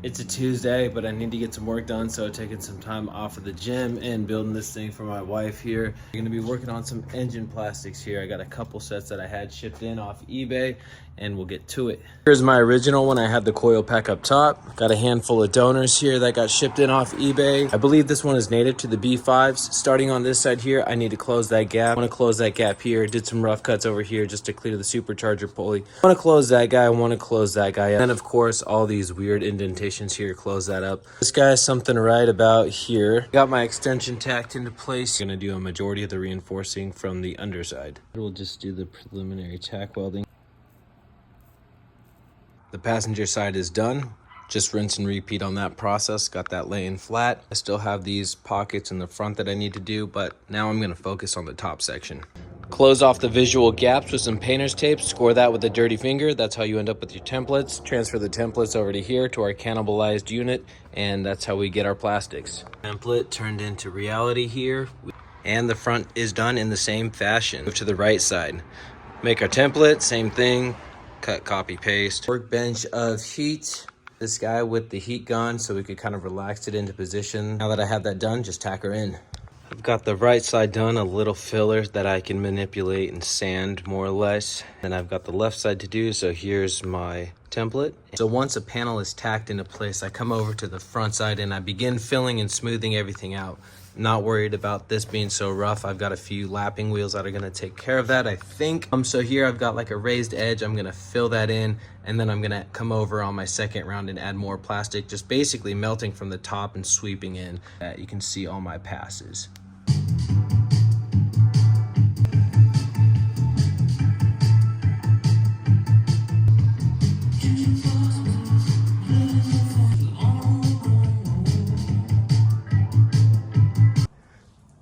It's a Tuesday, but I need to get some work done, so taking some time off of the gym and building this thing for my wife here. I'm gonna be working on some engine plastics here. I got a couple sets that I had shipped in off eBay, and we'll get to it. Here's my original one. I had the coil pack up top. Got a handful of donors here that got shipped in off eBay. I believe this one is native to the B5s. Starting on this side here, I need to close that gap. I wanna close that gap here. Did some rough cuts over here just to clear the supercharger pulley. I wanna close that guy, I wanna close that guy. And then of course, all these weird indentations here, close that up. This guy has something right about here. Got my extension tacked into place. Gonna do a majority of the reinforcing from the underside. We'll just do the preliminary tack welding. The passenger side is done. Just rinse and repeat on that process. Got that laying flat. I still have these pockets in the front that I need to do, but now I'm gonna focus on the top section. Close off the visual gaps with some painter's tape. Score that with a dirty finger. That's how you end up with your templates. Transfer the templates over to here to our cannibalized unit, and that's how we get our plastics. Template turned into reality here. And the front is done in the same fashion. Move to the right side. Make our template, same thing. Cut, copy, paste. Workbench of heat. This guy with the heat gun so we could kind of relax it into position. Now that I have that done, just tack her in. I've got the right side done, a little filler that I can manipulate and sand more or less. And I've got the left side to do, so here's my template. So once a panel is tacked into place, I come over to the front side and I begin filling and smoothing everything out. Not worried about this being so rough. I've got a few lapping wheels that are gonna take care of that, I think. So here I've got like a raised edge. I'm gonna fill that in, and then I'm gonna come over on my second round and add more plastic, just basically melting from the top and sweeping in. You can see all my passes.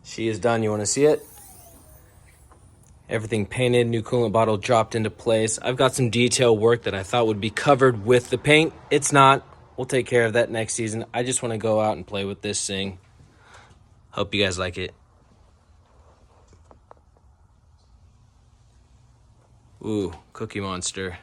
She is done. You want to see it? Everything painted, new coolant bottle dropped into place. I've got some detail work that I thought would be covered with the paint. It's not. We'll take care of that next season. I just want to go out and play with this thing. Hope you guys like it. Ooh, Cookie Monster.